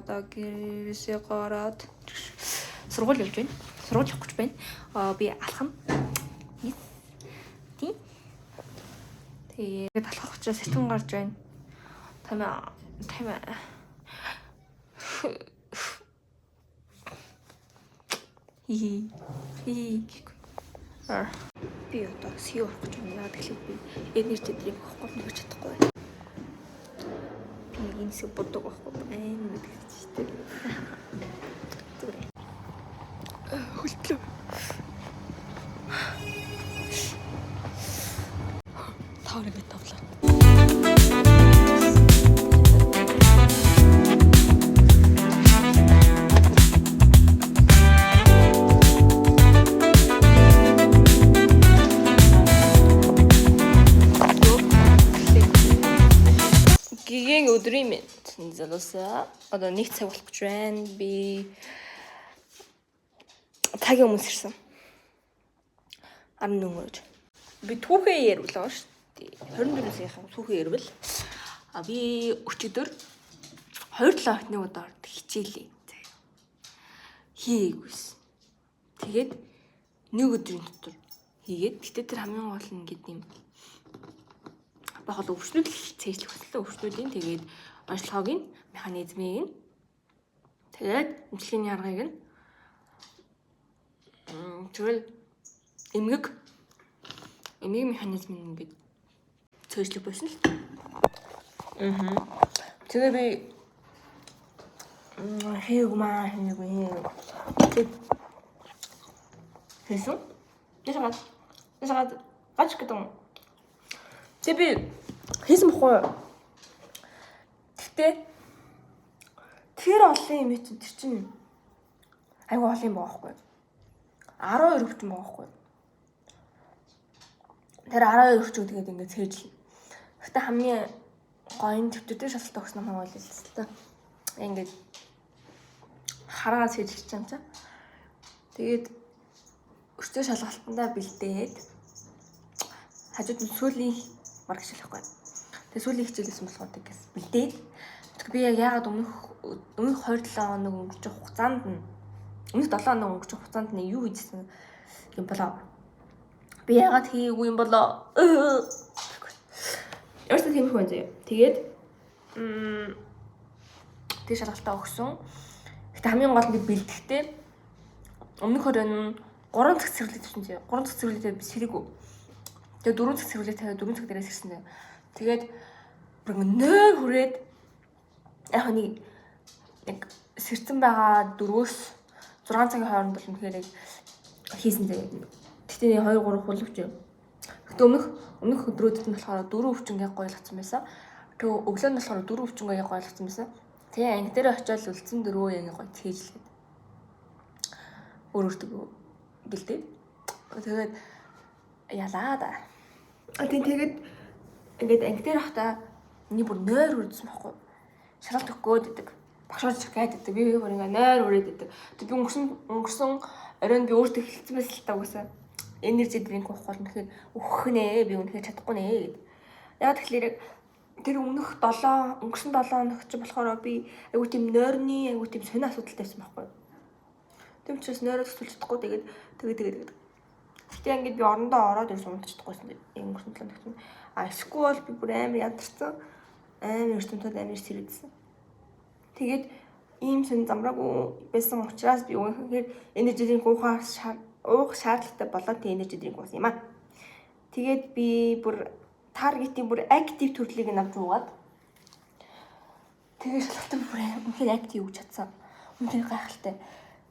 одоо гэрээсээ гараад сургууль явж байна. Сургууль явах гэж байна. Би алхам. Тийм. Тэгээд алхах учраас сэтгэн гарч байна. Таймаа. Би одоо сий орох гэж байна. Яагаад гэвэл би энержи дринк авахгүй нэг чадахгүй байна. Би энэ сүү бодог авахгүй байна гэдэг чинь шүү дээ. Хөлтлөө. Таарыг тавлаа. Гигийн өдрийн мэд залуусаа одоо 1 цаг болох гэж байна. Би цагийн өмнө ирсэн. 14-нд. Би түүхээ ярилаа шүү дээ. 24 саяхан түүхээ ярил. Би өчигдөр 2-7 хоног удаа хичээлээ. Хийгээгүй. Тэгээд нэг өдрийн дотор хийгээд гэтээ тэр хамгийн гол нь гэдэг юм. Бахад өвчнүүд цээжлэх хөтлөө өвчнүүдийн тэгээд онцлогоог нь механизмыг нь тэгээд эмчилгээний аргыг нь тэгэл эмгэг механизмыг ингээд цээжлэх байсан л. Тэгээ би хийгээгүй. Хэсэг. Ясаад гач гэдэг. Тэгээ би хийсэн бохгүй. Тэгтээ тэр олон юм чинь тэр чинь айгүй олон юм байгаа байхгүй. 12 өвчин байгаа байхгүй. Тэр 12 өвчин тэгээд ингээд цээжлээ. Гэхдээ хамгийн гоё нь төвчтэй шалгалт өгсөн юм бол л та. Ингээд хараа цээжлэх юм чам. Тэгээд өчтөр шалгалтандаа бэлдээд хажууд нь сүүлийн марк шилэхгүй. Тэгээ сүүлийн хичээлсэн болохоор тэгээс бэлдээд би яагаад өмнөх 27 хоног өнгөрч хугацаанд нь өмнөх 7 хоног өнгөрч хугацаанд нь юу хийсэн юм болоо. Би яагаад хийгээгүй юм болоо. Өөртөө тийм хүн заяа. Тэгээд тэг шалгалтаа өгсөн. Гэтэ хамгийн гол нь бэлдэхдээ өмнөх хорон 3 цаг цэвэрлээд ирсэн заяа. 3 цаг цэвэрлээд би сэрээгүй. Тэгээ 4 цаг цэвэрлээд тавиад 4 цаг дээрээс ирсэн. Тэгээд бүр нөр хүрээд яг нэг сэрцэн байгаа 4-өөс 6 цагийн хооронд бол үнэхээр хийсэн заяа. Тэгтээ 2 3 хулвч юм. Гэтэ өмнөх өдрүүдэд нь болохоор 4 өвчнгээ гойлгоцсон байсан. Тэгээ өглөө нь болохоор 4 өвчнгээ гойлгоцсон байсан. Тэгээ анги дээр очиод үлдсэн 4 яг гой цээжлээд. Өөртөө гэлдээ. Тэгээд ялаа да. Тэгээд ингээд анги дээр хата нэг бүр нойр үрдсэн байхгүй. Шаргалт өгөөд идэг. Багшаад чигээд идэг. Би бүр ингээд нойр үрээд идэг. Тэгээд би өнгөрсөн оройн би өөртөө хэлсэн байсан л та угаасаа. Энержи дринк уух бол үнэхээр өөх нэ. Би үнэхээр чадахгүй нэ гэд. Яг тэгэхээр тэр өнгөрсөн 7 хоног ч болохоор би айгуу тийм нойрны айгуу тийм сонио асуудалтай байсан байхгүй. Тэм учраас нойроо төсөлж чадахгүй тэгээд. Гэтэ ингээд би орондоо ороод ирсэн унтчихдаггүйсэн. Өнгөрсөн 7 хоногт. Эсвэл би бүр амар ядарсан. Амар ертөнцөд амар сэрээдсэн. Тэгээд ийм сэн замраагүй байсан учраас би үнэхээр энержи дринк уух шаардлагатай болоод тийм энержи дринк уусан юм аа. Тэгээд би бүр таргетийн бүр актив төрлийг нь авч уугаад тэгээд шалгалтаа бүр үнэхээр актив өгч чадсан. Үнэхээр гайхалтай.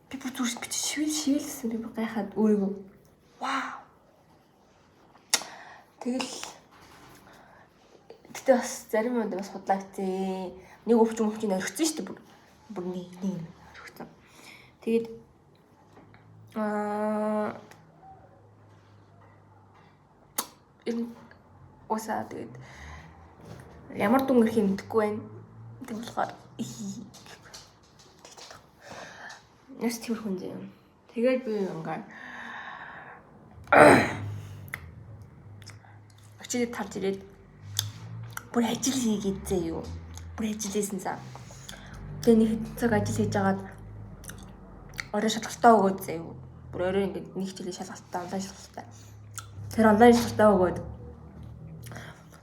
Би бүр зүрх бич шивэлсэн би бүр гайхаад өөрийгөө вау. Тэгтээ бас зарим юм бас худлаагцээ. Нэг өвчин орхисон шүү дээ бүр нэг орхисон. Тэгээд усаа тэгээд ямар дүн ирэх юм мэдэхгүй байна. Тэг болохоор нэс тэр хүн зэ. Тэгээд би ингээд очиж тарж ирээд бүр ажил хийгээд зээ юу. Бүр ажилласан за. Тэгээ нэг хэдэн цаг ажил хийж агаад орой шалгалтаа өгөөд заяа. Бүр орой ингээд нэг хичээлийн шалгалтаа, онлайн шалгалтаа. Тэр онлайн шалгалтаа өгөөд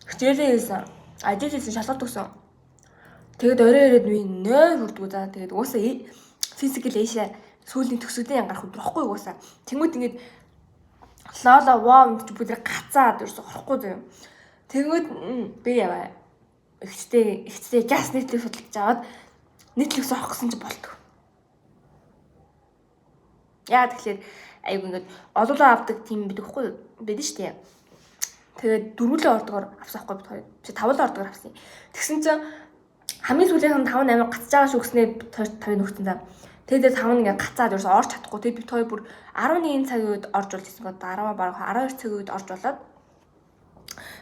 хичээлээ хийсэн. Ажил хийсэн шалгалт өгсөн. Тэгэд орой ирээд би нойр хүрдгүү за. Тэгээд уусаа физикал эйшээ сүүлийн төгсгөдөө ангарах өдөр واخгүй уусаа. Тэнгүүд ингээд лола вау гэж бүдэр гацаад ерөөсө орохгүй заяа. Тэнгүүд би яваа. Ихтэй газ нийтлэг судалж аваад нийтлэгс авах гэсэн чи болтгоо. Яа тэгэхээр айгу ингээд олоолаа авдаг тийм бид өгөхгүй байдэн штэ. Тэгээд дөрвөлөө ордогоор авсаахгүй бид хоёр. Би 5-аар ордогоор авсан. Тэгсэн чинь хамгийн сүүлийн 5-8 гацж байгаа шүгснээ тавын нөхцөн за. Тэгээд 5 ингээд гацаад ерөөсө орж чадахгүй. Тэгээд бид хоёр бүр 11 цагийн үед орж болж ирсэн гоо 10 бараг 12 цагийн үед орж болоод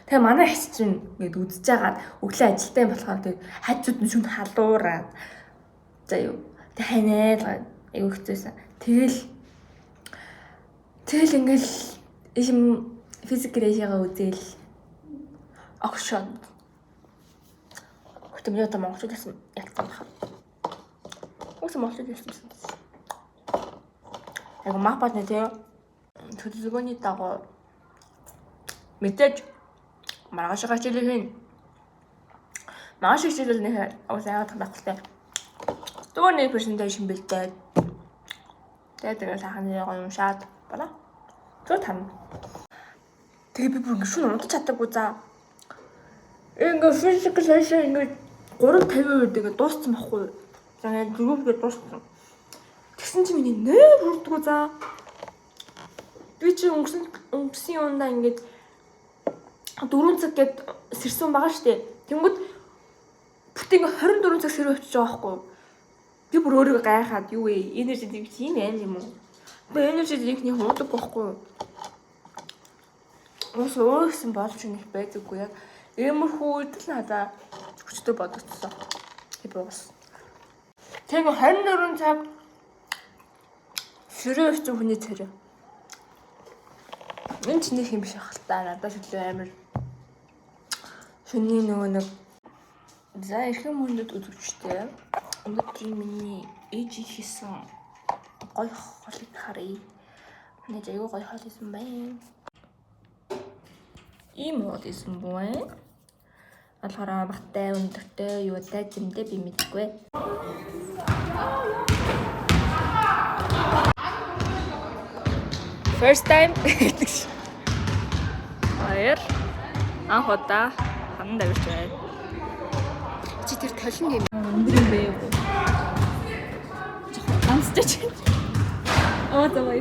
тэгээ манай хч чинь ингээд үдсэж байгаад өглөө ажилтаа юм болохоор тэгээд хажууд нь шүн халуураад за юу. Тэг ханаад айгу хэцүүсэн. Тэгэл ингээл ишим физикэр яшаага үзэл огшоо. Хөтөмрөө та монголчууд гэсэн ягцсан бахаа. Ус монголчууд гэсэн. Айгу махбат нэ тэ төлөвлөгөөний дагуу мэдээж маргаашгаа хичээлээ хийн. Маргааш хичээлэл нэ авсаа тавахгүй. Дөрөв нэг презентацийн бэлдээд тэгээд сайхан нэг уншаад болоо. Зөв тань. Тэгээ би бүр ингэ шүн унтаж чаддаггүй за. Ингээ физикал эйшээ ингээ 3-50% тэгээ дууссан байхгүй. За ингээ дөрөвдөө дууссан. Тэгсэн чи миний нэр хүрдгүү за. Би чи өнгөрсөн юундаа ингээд 4 цаг гээд сэрсэн байгаа штэ. Тэнгүүд бүтэн 24 цаг сэрээ очиж байгаа байхгүй. Би бүр өөрийгөө гайхаад юу вэ? Энержи дэвч юм байна юм уу? Би энержи дэвхний хуудаг байхгүй. Ус өөрсөн болж нэг байдаггүй яг иймэрхүү үед л надаа хүчтэй бодогдсон. Тэр бас. Тэгээ 24 цаг сэрээ очиж хүний царай. Энд ч нэг юм биш ахaltaа надад шүлээ амар. Шүний нөгөө нэг за эрхэм хүндэд үзэгчтэй. Өнөөдөр миний ээж хийсэн гоё холыг харъя. Нэг аягүй гоё хол хийсэн байна. Ийм хол хийсэн байна. Алхараа багтай өндөртэй юутай зэмдээ би мэдгүй. First time. Аяр. Анх удаа ханан давирч байна. Чи тэр толин юм өндөр юм бэ юу? Жохоо ганцтай. Давай.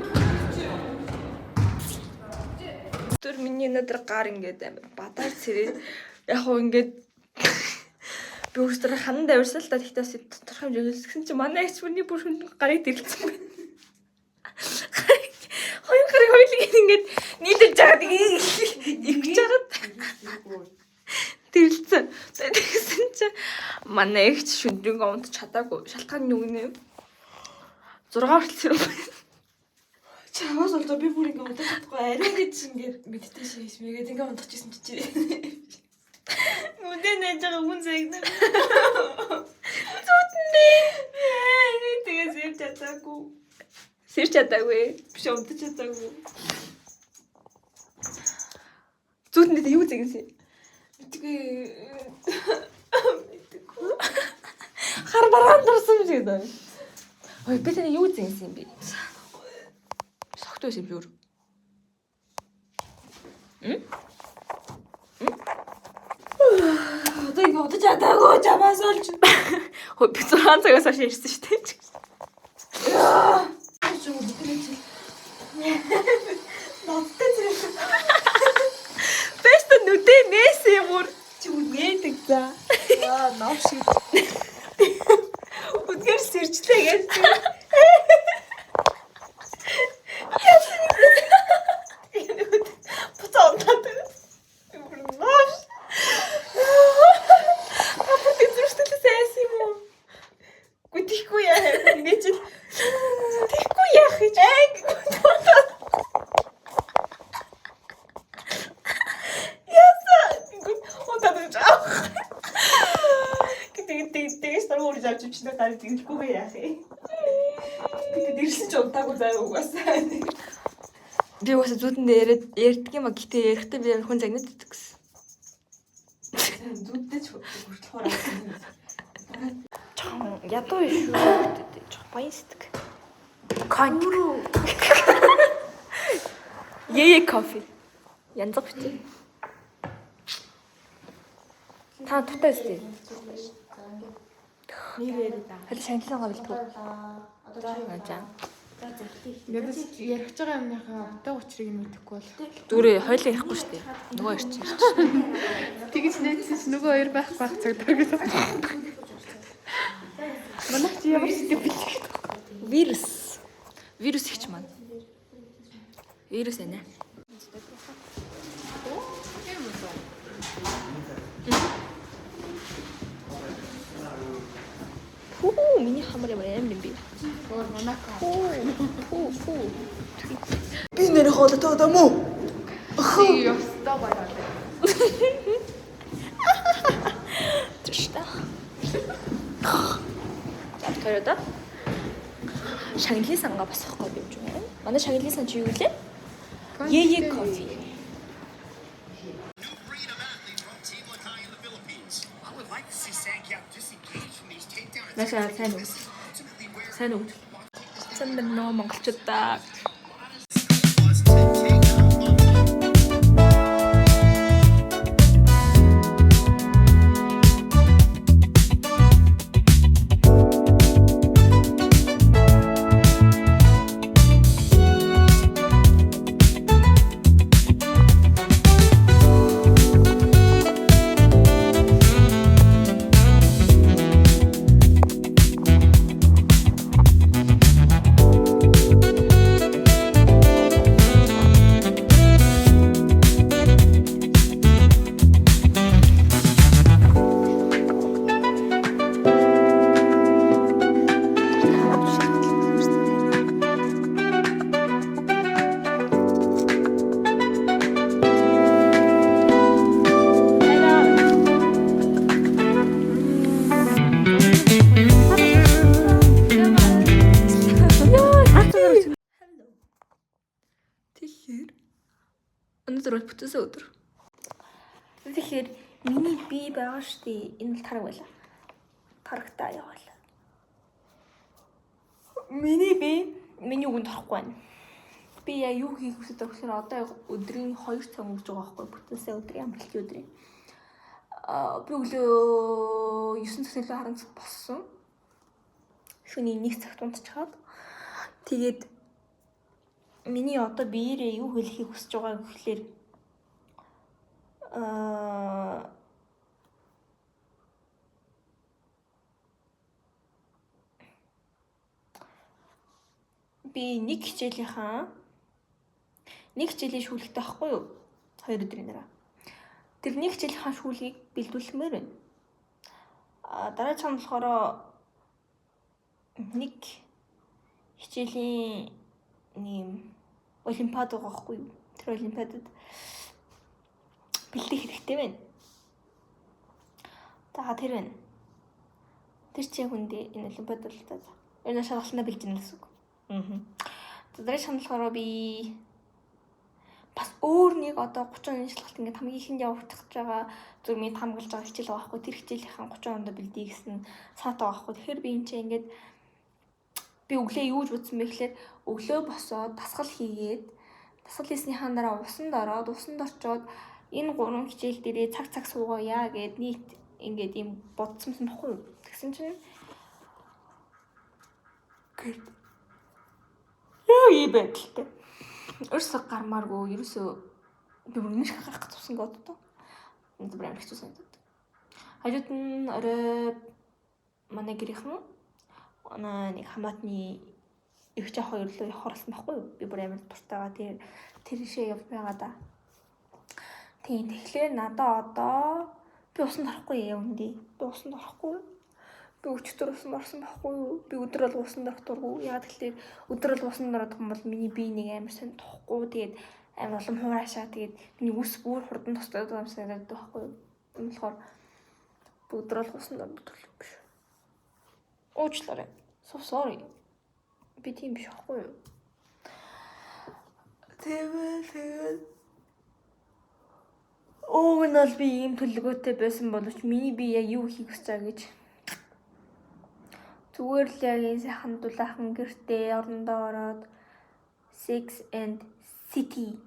Тэр миний өнөдөр гар ингээд амар бадаар цэрээ. Яг уу ингээд би өстөр ханан давирсаа л та тэгтээ бас тодорхой хэмжээгээр гэсэн чи манай эч хүний бүр хүнд гарыг дэрлцсэн байна. Хоёр гарыг хоёулыг ингээд нийлж жаад игч чараад дэрлцсэн. Тэгсэн чи манай эч шүндрийг унтч чадаагүй. Шалтгаан нь юу нэ? 6 хүртэл байна. Чаваас бол би бүр ингээд унтаж чадахгүй. Ариун гэж ингээд медитейшн хийсмээгээд ингээд унтчихсан чи. Нүдэн нэж байгаа хүн зэгнэ. Зүтний. Тэгээ сэрч чадаагүй. Биш унтаж чадаагүй. Зүтний юу зэгнэсэн? Мэдгүй. Хар бараан дурсан шиг даа. Ой би таны юу зэгнэсэн юм бэ? Согт байсан би өөр. Одоо ингэ удаж чадаагүй чамаас олж. Хөө би 6 цагаас хойш ирсэн шүү дээ. Ноттой зэрэг. Бэст нүдэ нээсэн бүр чи үнээдэг за. Нов шиг. Үдгэр сэрчлээ гэж. өөр завж өвчнөө дараа тэгжгүйгээ яах юм. Бид ирсэн ч удаагүй заяа угаасаа. Би угаасаа зүудэндээ ярьдаг юм а гэтээ ярихдээ би хүн загнаад идэх гэсэн. Зүуддээ ч хүртэл хураасан. Ядуу шүү. Баян сэтг. Коньяк. Яе кофе. Янз бүртэй. Та тутаа үстэй. Нэрээр даа. Хали шанглан гавлтгүй. Одоо жаа. Ядаж ярих байгаа юмныхаа утга учирыг нь мэдэхгүй бол. Зүрээ хойлоо ярихгүй шүү дээ. Нөгөө ирчих. Тэгэж найзсаж нөгөө хоёр байх цагтар гэсэн. Манайх чи ямар сэтгэв бэлээ. Вирус ихч маань. Вирус ээ. Миний хамар ямар юм би. Өөр манайх. Би нэр хоолтой одоо мó. Тий, ёстой гоё. Тэшта. Тэрэда. Шагналын сангаа босгохгүй юм шиг байна. Манай шагналын сан чи юу гэлээ? Яе кофе. Нашаа сайн уу? Сайн байна нөө монголчуудаа. Өнөөдөр бол бүтээсэн өдөр. Тэгэхээр миний бие байгаа штий энэ л тараг байла. Тарагтаа яваал. Миний үгэнд орохгүй байна. Би яа юу хийх хүсэж байгаа гэхээр одоо өдрийн 2 цаг өнгөрч байгаа байхгүй бүтээсэн өдрийн амралтын өдрийн. Би өглөө 9 цагт харанц болсон. Шөнийн 1 цагт унтчихад тэгээд миний одоо биеэрээ юу хэлхийг хүсэж байгаа гэхлээр би нэг хичээлийн шүүлэгтэй байхгүй юу? 2 өдрийн дараа. Тэр нэг хичээлийн шүүлгийг бэлдүүлмээр байна. Дараагийн нь болохоор нэг хичээлийн олимпиад байгаа хгүй юу? Тэр олимпиадад бэлдэх хэрэгтэй байна. За тэр байна. Тэр чинь хүндээ энэ олимпиад бол та. Энэ шалгалтанд бэлдэж байна гэсэн үг. Дараагийн шаналхаараа би бас өөр нэг одоо 30 шалгалт ингээд хамгийн ихэнд явагдах гэж байгаа зүрмийн хамгаалж байгаа хичээл байгаа хгүй. Тэр хичээлийнхэн 30 онд бэлдээ гэсэн цаатаа байгаа хгүй. Тэгэхээр би энэ чинь ингээд би өглөө юу гэж бодсон бэ гэхээр өглөө босоод дасгал хийгээд дасгал хийснийхаа дараа усанд ороод усанд орчоод энэ 3 хичээл дээрээ цаг суугая гэд нийт ингээд юм бодсон байхгүй юу. Тэгсэн чинь яа ийм байдалтай. Өрсөг гармааргүй ерөөсөө би өмнөш гарах гэсэн боддоо. Энэ бүр амар хэцүү санагдав. Хажууд нь орой манай гэрийнхэн нэг хамаатны их жаа хоёр л явах оролцсон байхгүй юу? Би бүр амар дуртайгаа тэр ишээ явж байгаа да. Тийм тэгэхээр надаа одоо би усанд орохгүй юм дээ. Би усанд орохгүй. Би өчтөр усанд орсон байхгүй юу? Би өдөр бол усанд орох дурггүй. Яагаад гэвэл өдөр бол усанд орох юм бол миний бие нэг амар сан тохгүй. Тэгээд амар улам хураашаа тэгээд миний үс бүр хурдан тосдод байгаа юм санагдаад байхгүй юу? Энэ болохоор би өдөр бол усанд орох төлөв биш. Уучлаарай. So sorry. Би тийм биш байхгүй юу? Тэгээд Уг нь бол би ийм төлөвлөгөөтэй байсан боловч миний би яг юу хийх гэж байгаа гэж. Зүгээр л яг энэ сайхан дулаахан гэртээ орондоо ороод Sex and City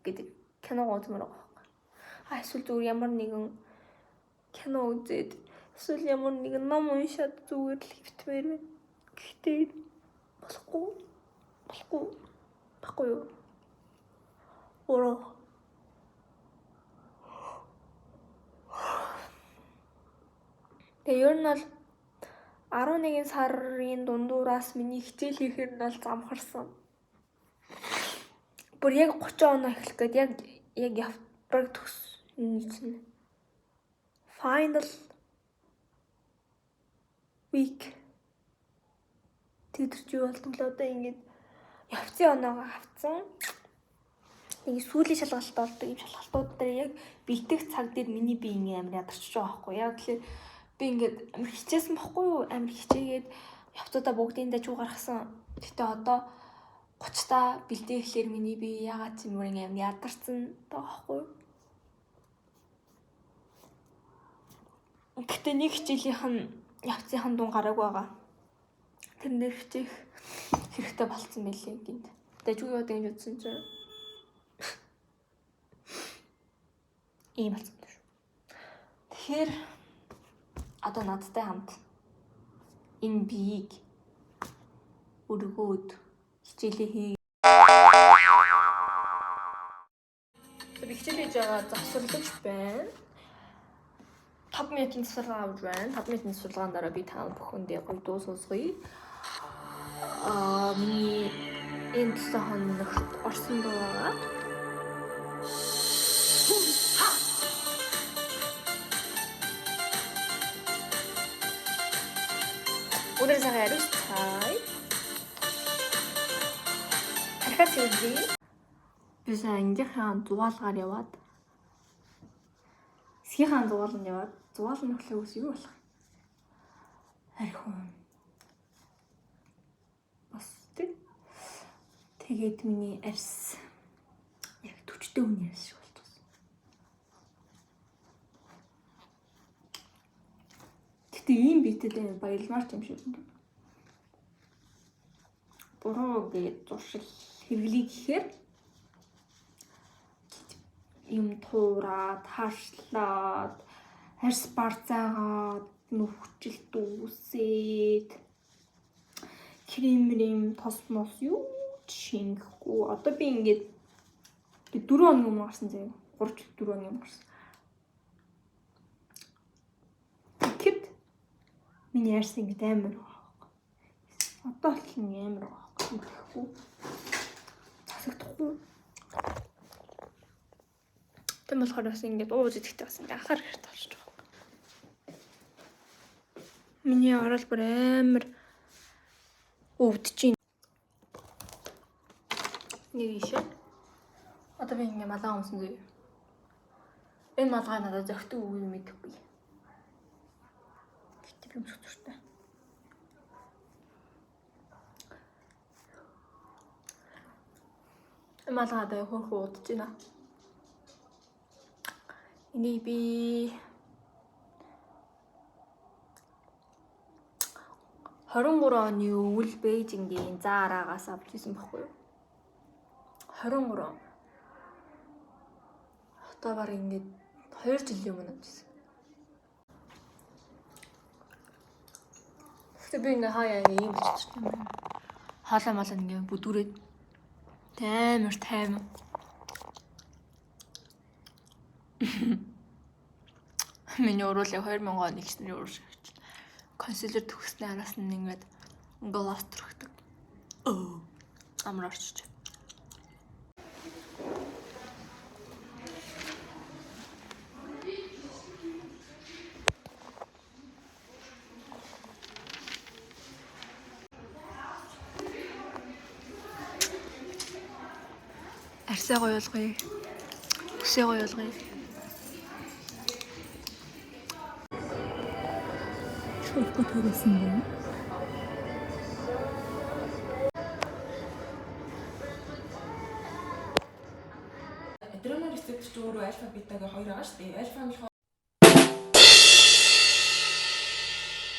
гэдэг кино үзмээр байгаа. Эсвэл зүгээр ямар нэгэн кино үзээд эсвэл ямар нэгэн ном уншаад зүгээр л хөвтмээр байна. Гэхдээ болохгүй юу? Ороо. Тэгээ ер нь бол 11 сарын дундуураас миний хичээл хийхээр нь бол замхарсан. Бүр яг 30 оноо эхлэх гээд яг явбараг төгссөн чинь. Final week. Тэдэрч юу болт юм л одоо ингэж явцын оноогоо авцсан. Нэг сүүлийн шалгалт болдог. Ийм шалгалтууд дээр яг бэлтгэх цаг дээр миний би ингэ амар ядарч байгаа байхгүй. Яг л би ингээд амар хичээсэн байхгүй юу? Амар хичээгээд явцуудаа бүгдийн дэж уу гаргасан. Гэтэ одоо 30-та бэлдээхлээр миний би ягаад ч юм уу амар ядарсан байгаа байхгүй юу? Гэтэ нэг хичээлийнх нь явцынхан дуун гараагүй байгаа. Тэрэн дээр хичээх хэрэгтэй болцсон байлээ гинт. Дэж уу яд ингэж утсан чинь ийм болсон шүү. Тэгэхээр одоо надтай хамт энэ биеийг өргөөд хичээлээ хий. Би хичээл хийж байгаа завсарлаж байна. 5 минутын засварлага авч байна. 5 минутын засварлагаан дараа би та бүхэндээ гоё дуу сонсгоё. Миний энэ 7 хоногт орсон дуу байгаа. 오늘 제가 에르스타이 харахад зэрэг би ангийнхаа зугаалгаар яваад эсгийнхаа зугаал нь яваад зугаал нь өглөө ус юу болох харин бас тэгээд миний арьс яг 40 хүний арьс шиг болчихсон. Гэтэ ийм битэд баялмаар юм шиг байна. Буруу гэж зуршил хэрэглэе гэхээр юм туураад, харшлаад, арьс барзаагаад, нүхчил дүүсээд крем тосмос юу шингэхгүй. Одоо би ингээд 4 хоног өмнө гарсан заяа. 3-4 хоног өмнө гарсан. Тэгэхэд миний арьс ингээд амар байгаа. Одоо л амар байгаа. Үхэхгүй. Засагдахгүй. Тэм болохоор бас ингээд ууж идэхтэй бас ингээд анхаар хэрэгтэй болчих жоох. Миний орол бүр амар өвдөж байна. Нэг ишээ. Одоо би ингээд малаа өмсөн зөө. Энэ малгай надад зөгтөг үгүй юм идэхгүй. Гэтэ би өмсөх зүртэй. Малгай даа хөөхөө удаж байна. Энийг би 23 оны өвөл Бээжингийн Заараагаас авч ирсэн байхгүй юу? 23. Одоо баг ингээд 2 жилийн өмнө авч ирсэн. Тэгтээ би ингээ хаяа ийм болчихсон юм. Хаалаа малаа ингээ бүдүүрээд амар тайван. Миний уруулыг 2000 оны гэснээр уурш. Консилер төгснээ араас нь ингээд глаз төрхдөг. Амар орчиж. Арсаа гоё болгоё. Үсээ гоё болгоё. болохгүй төрүүлсэн байна. Адреналин рецептор ч өөрөө альфа бетагийн хоёр байгаа шүү дээ. Альфа нь